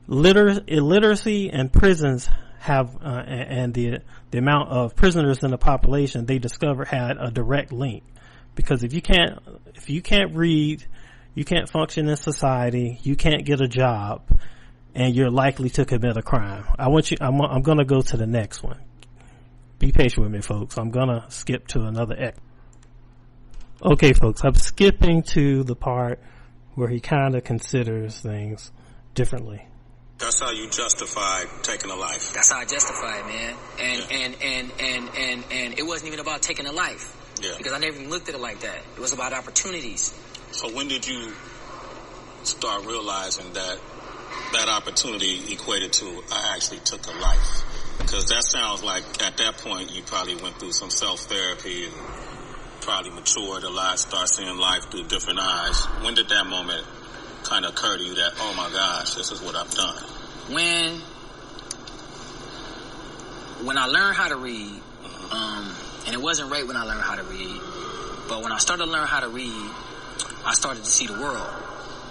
illiteracy and prisons have and the amount of prisoners in the population they discovered had a direct link. Because if you can't read, you can't function in society, you can't get a job, and you're likely to commit a crime. I'm going to go to the next one. Be patient with me, folks. I'm going to skip to another X. Okay, folks, I'm skipping to the part where he kind of considers things differently. That's how you justify taking a life. That's how I justify it, man. And it wasn't even about taking a life. Yeah. Because I never even looked at it like that. It was about opportunities. So when did you start realizing that opportunity equated to I actually took a life? Because that sounds like at that point you probably went through some self-therapy and probably matured a lot, start seeing life through different eyes. When did that moment kind of occur to you that, oh my gosh, this is what I've done? When I learned how to read, and it wasn't right when I learned how to read, but when I started to learn how to read, I started to see the world.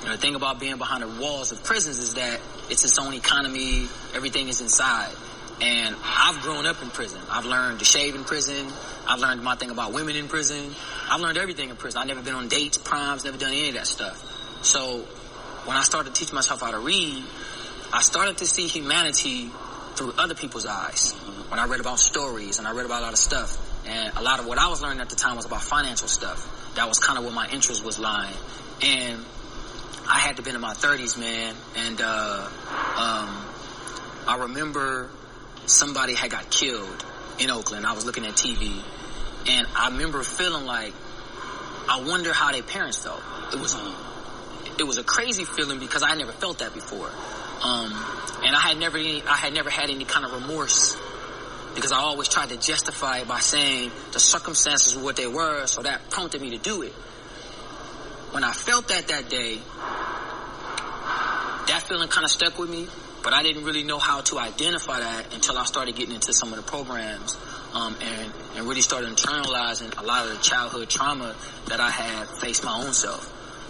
The thing about being behind the walls of prisons is that it's its own economy, everything is inside. And I've grown up in prison. I've learned to shave in prison. I've learned my thing about women in prison. I've learned everything in prison. I've never been on dates, primes, never done any of that stuff. So when I started to teach myself how to read, I started to see humanity through other people's eyes. When I read about stories and I read about a lot of stuff. And a lot of what I was learning at the time was about financial stuff. That was kind of where my interest was lying. And I had to be in my 30s, man. And I remember somebody had got killed in Oakland. I was looking at TV. And I remember feeling like, I wonder how their parents felt. It was a crazy feeling because I never felt that before. And I had never had any kind of remorse, because I always tried to justify it by saying the circumstances were what they were, so that prompted me to do it. When I felt that day, that feeling kind of stuck with me, but I didn't really know how to identify that until I started getting into some of the programs, and really started internalizing a lot of the childhood trauma that I had faced my own self.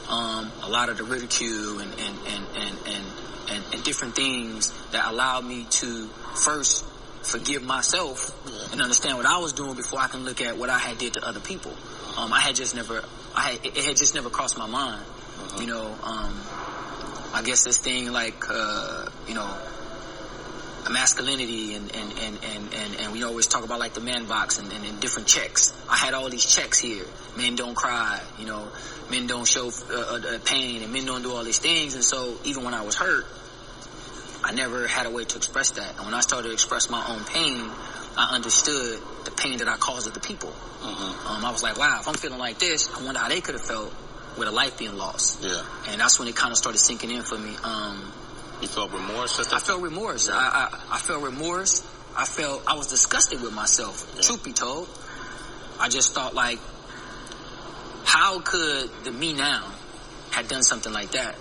A lot of the ridicule and different things that allowed me to first forgive myself and understand what I was doing before I can look at what I had did to other people. It had just never crossed my mind. I guess this thing like, masculinity and we always talk about like the man box and different checks. I had all these checks here. Men don't cry, men don't show pain, and men don't do all these things. And so even when I was hurt, I never had a way to express that. And when I started to express my own pain, I understood the pain that I caused other people. I was like, wow, if I'm feeling like this, I wonder how they could have felt with a life being lost. Yeah. And that's when it kind of started sinking in for me. You felt remorse? I felt remorse. I felt remorse. I was disgusted with myself, truth be told. I just thought, like, how could the me now have done something like that?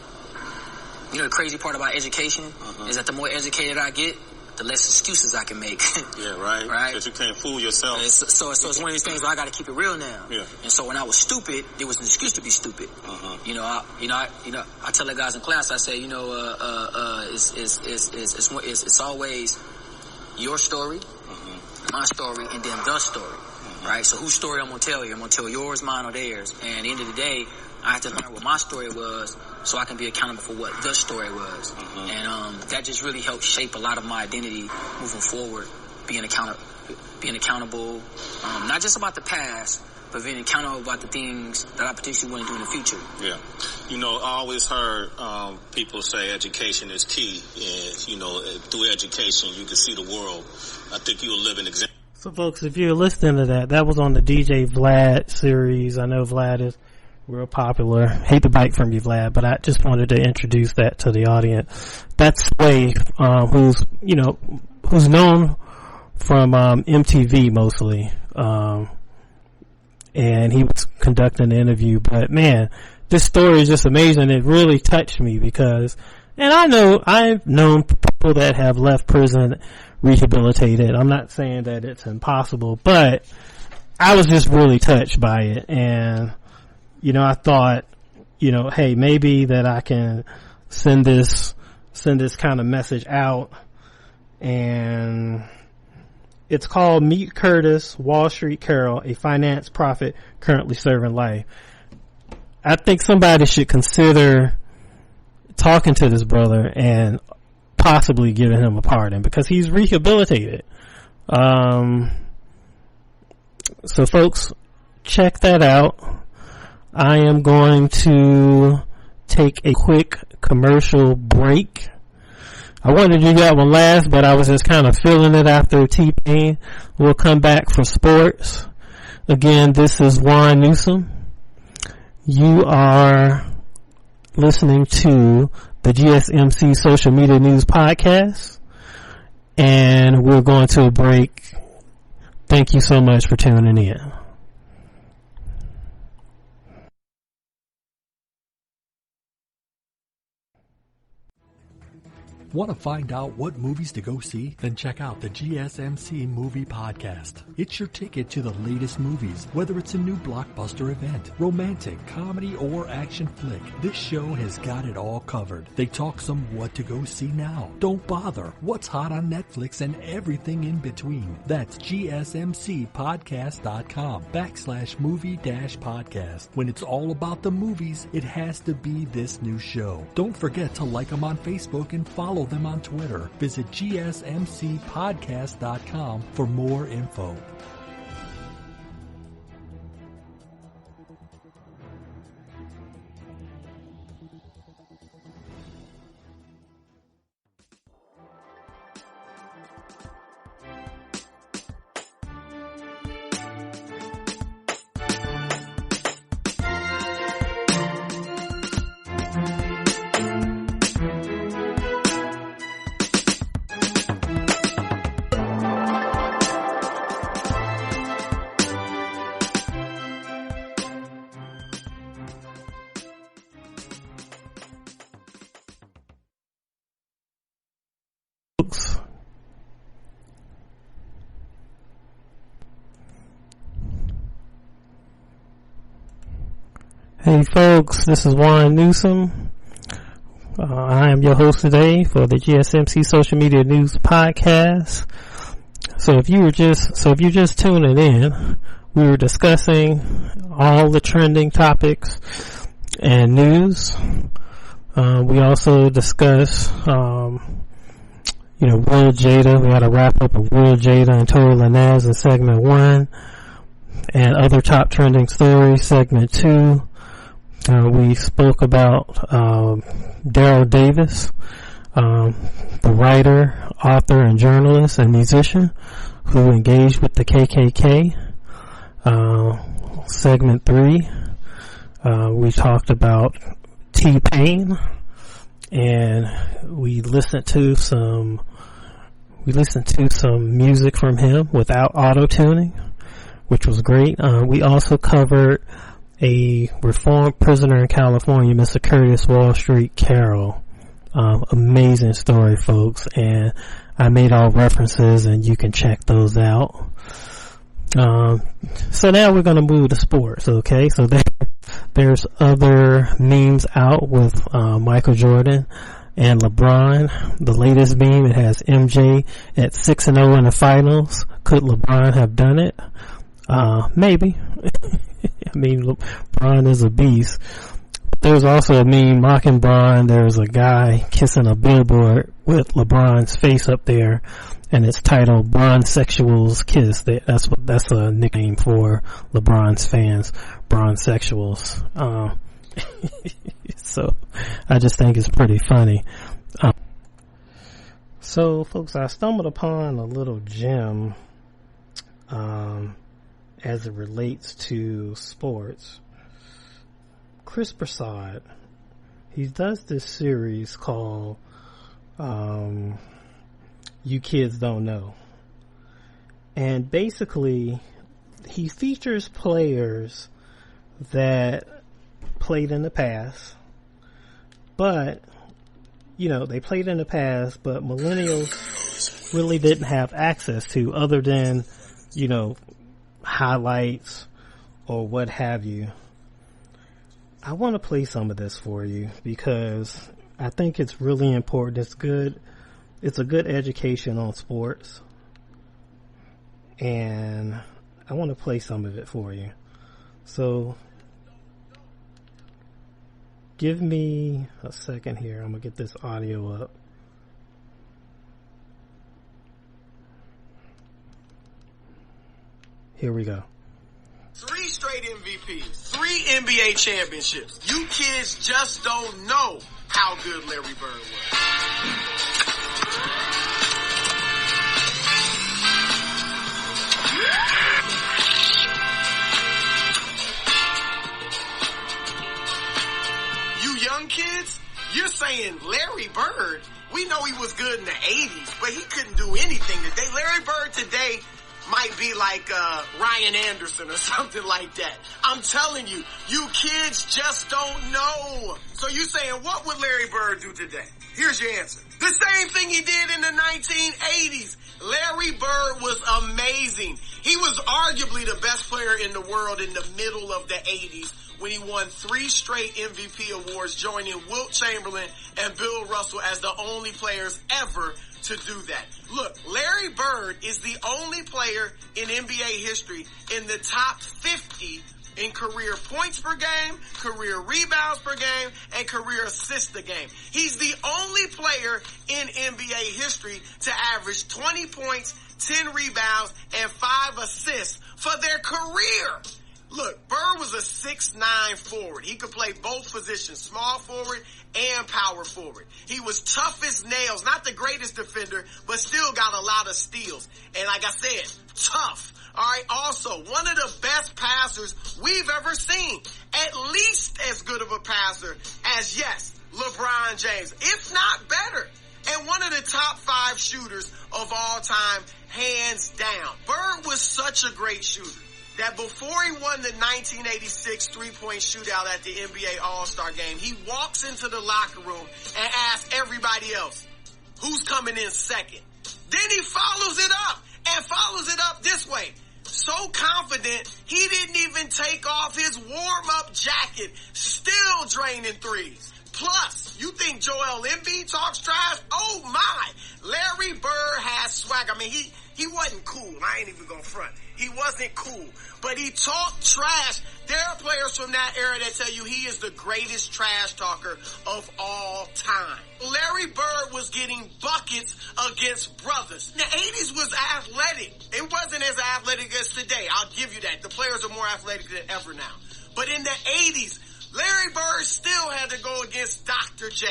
You know, the crazy part about education is that the more educated I get, the less excuses I can make. Yeah, right. Right? Because you can't fool yourself. So it's one of these things where I got to keep it real now. Yeah. And so when I was stupid, there was an excuse to be stupid. You know, I tell the guys in class, I say, you know, it's always your story, my story, and then the story. Right? So whose story I'm gonna tell you? I'm gonna tell yours, mine, or theirs. And at the end of the day, I have to learn what my story was, so I can be accountable for what the story was. And that just really helped shape a lot of my identity moving forward, being accountable, not just about the past, but being accountable about the things that I potentially want to do in the future. Yeah. You know, I always heard people say education is key. And, you know, through education, you can see the world. I think you're a living example. So, folks, if you're listening to that was on the DJ Vlad series. I know Vlad is real popular. Hate to bite from you, Vlad, but I just wanted to introduce that to the audience. That's Sway, who's known from MTV mostly, and he was conducting an interview. But man, this story is just amazing. It really touched me because, and I've known people that have left prison rehabilitated. I'm not saying that it's impossible, but I was just really touched by it. And you know, I thought, you know, hey, maybe that I can send this kind of message out. And it's called Meet Curtis, Wall Street Caroll, a finance prophet currently serving life. I think somebody should consider talking to this brother and possibly giving him a pardon because he's rehabilitated. So folks, check that out. I am going to take a quick commercial break. I wanted to do that one last, but I was just kind of feeling it after T-Pain. We'll come back for sports. Again, this is Juan Newsom. You are listening to the GSMC Social Media News Podcast, and we're going to a break. Thank you so much for tuning in. Want to find out what movies to go see? Then check out the GSMC Movie Podcast. It's your ticket to the latest movies, whether it's a new blockbuster event, romantic, comedy, or action flick. This show has got it all covered. They talk some what to go see now. Don't bother. What's hot on Netflix and everything in between. That's GSMCpodcast.com/movie-podcast. When it's all about the movies, it has to be this new show. Don't forget to like them on Facebook and follow them on Twitter. Visit GSMCpodcast.com for more info. Hey folks, this is Juan Newsom. I am your host today for the GSMC Social Media News Podcast. So if you're just tuning in, we were discussing all the trending topics and news. We also discussed, Will Jada. We had a wrap up of Will Jada and Tory Lanez in segment 1, and other top trending stories, segment 2. We spoke about Daryl Davis, the writer, author, and journalist and musician who engaged with the KKK. Segment 3, we talked about T-Pain, and we listened to some music from him without auto-tuning. which was great. We also covered a reformed prisoner in California, Mr. Curtis Wall Street Caroll. Amazing story, folks, and I made all references, and you can check those out. So now we're going to move to sports, okay? So there's other memes out with Michael Jordan and LeBron. The latest meme, it has MJ at 6-0 in the finals. Could LeBron have done it? Maybe. I mean, LeBron is a beast. There's also a meme mocking Bron. There's a guy kissing a billboard with LeBron's face up there, and it's titled Bronsexuals Kiss. That's a nickname for LeBron's fans, Bronsexuals. So I just think it's pretty funny. So folks, I stumbled upon a little gem as it relates to sports. Chris Prasad, he does this series called You Kids Don't Know. And basically, he features players that played in the past, but, you know, they played in the past, but millennials really didn't have access to, other than, you know, highlights or what have you. I want to play some of this for you because I think it's really important. It's good. It's a good education on sports. And I want to play some of it for you. So give me a second here. I'm going to get this audio up. Here we go. 3 straight MVPs, 3 NBA championships. You kids just don't know how good Larry Bird was. You young kids, you're saying Larry Bird, we know he was good in the 80s, but he couldn't do anything today. Larry Bird today might be like Ryan Anderson or something like that. I'm telling you, you kids just don't know. So you saying, what would Larry Bird do today? Here's your answer. The same thing he did in the 1980s. Larry Bird was amazing. He was arguably the best player in the world in the middle of the 80s when he won 3 straight MVP awards, joining Wilt Chamberlain and Bill Russell as the only players ever to do that. Look, Larry Bird is the only player in NBA history in the top 50 in career points per game, career rebounds per game, and career assists a game. He's the only player in NBA history to average 20 points, 10 rebounds, and 5 assists for their career. Look, Bird was a 6'9" forward. He could play both positions, small forward and power forward. He was tough as nails, not the greatest defender, but still got a lot of steals. And like I said, tough. All right, also, one of the best passers we've ever seen. At least as good of a passer as, yes, LeBron James, if not better. And one of the top 5 shooters of all time, hands down. Bird was such a great shooter that before he won the 1986 three-point shootout at the NBA All-Star Game, he walks into the locker room and asks everybody else, who's coming in second? Then he follows it up this way. So confident, he didn't even take off his warm-up jacket, still draining threes. Plus, you think Joel Embiid talks trash? Oh my! Larry Bird has swag. I mean, he wasn't cool. I ain't even gonna front. He wasn't cool, but he talked trash. There are players from that era that tell you he is the greatest trash talker of all time. Larry Bird was getting buckets against brothers. The 80s was athletic. It wasn't as athletic as today. I'll give you that. The players are more athletic than ever now. But in the 80s, Larry Bird still had to go against Dr. J.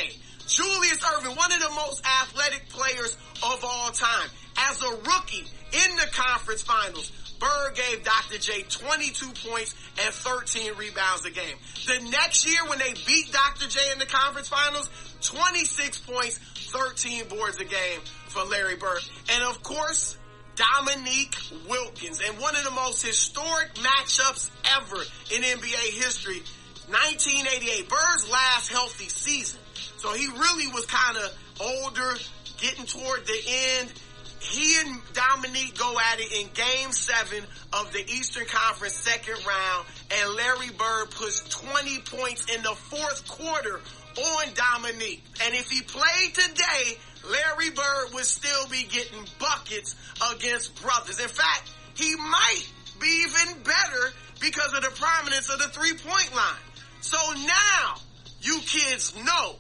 Julius Erving, one of the most athletic players of all time. As a rookie in the conference finals, Bird gave Dr. J 22 points and 13 rebounds a game. The next year when they beat Dr. J in the conference finals, 26 points, 13 boards a game for Larry Bird. And of course, Dominique Wilkins. And one of the most historic matchups ever in NBA history, 1988, Bird's last healthy season. So he really was kind of older, getting toward the end. He and Dominique go at it in Game 7 of the Eastern Conference second round, and Larry Bird puts 20 points in the fourth quarter on Dominique. And if he played today, Larry Bird would still be getting buckets against brothers. In fact, he might be even better because of the prominence of the three-point line. So now you kids know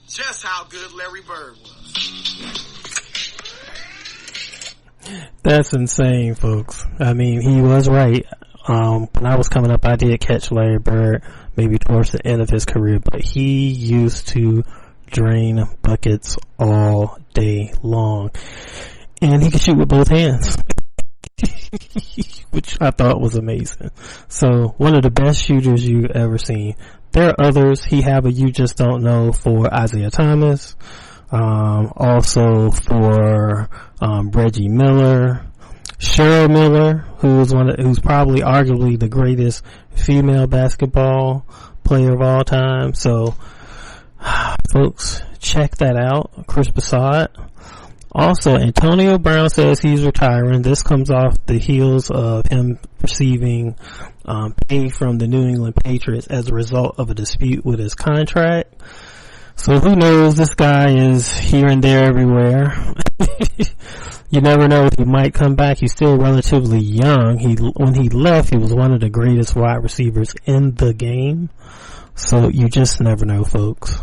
just how good Larry Bird was. That's insane, folks. I mean, he was right. When I was coming up, I did catch Larry Bird maybe towards the end of his career, but he used to drain buckets all day long. And he could shoot with both hands, which I thought was amazing. So, one of the best shooters you've ever seen. There are others. He have a You Just Don't Know for Isaiah Thomas. Also for Reggie Miller, Cheryl Miller, who's probably arguably the greatest female basketball player of all time. So, folks, check that out. Chris Bassad. Also, Antonio Brown says he's retiring. This comes off the heels of him receiving pay from the New England Patriots as a result of a dispute with his contract. So who knows, this guy is here and there everywhere. You never know if he might come back. He's still relatively young. When he left, he was one of the greatest wide receivers in the game. So you just never know, folks.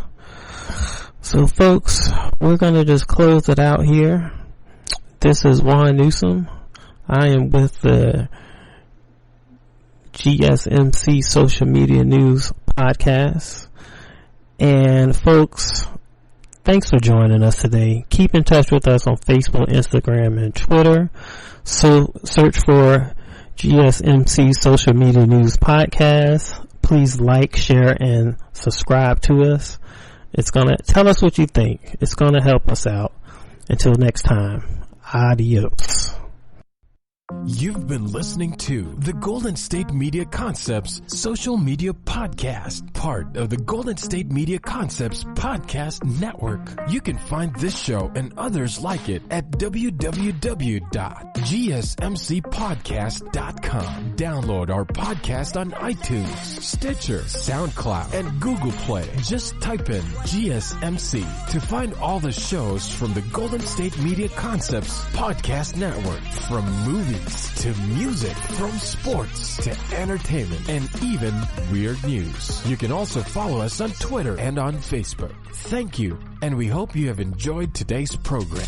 So folks, we're gonna just close it out here. This is Juan Newsom. I am with the GSMC Social Media News Podcast. And folks, thanks for joining us today. Keep in touch with us on Facebook, Instagram, and Twitter. So search for GSMC Social Media News Podcast. Please like, share, and subscribe to us. It's gonna tell us what you think. It's gonna help us out. Until next time, adios. You've been listening to the Golden State Media Concepts Social Media Podcast, part of the Golden State Media Concepts Podcast Network. You can find this show and others like it at www.gsmcpodcast.com. Download our podcast on iTunes, Stitcher, SoundCloud, and Google Play. Just type in GSMC to find all the shows from the Golden State Media Concepts Podcast Network, from movies to music, from sports to entertainment, and even weird news. You can also follow us on Twitter and on Facebook. Thank you, and we hope you have enjoyed today's program.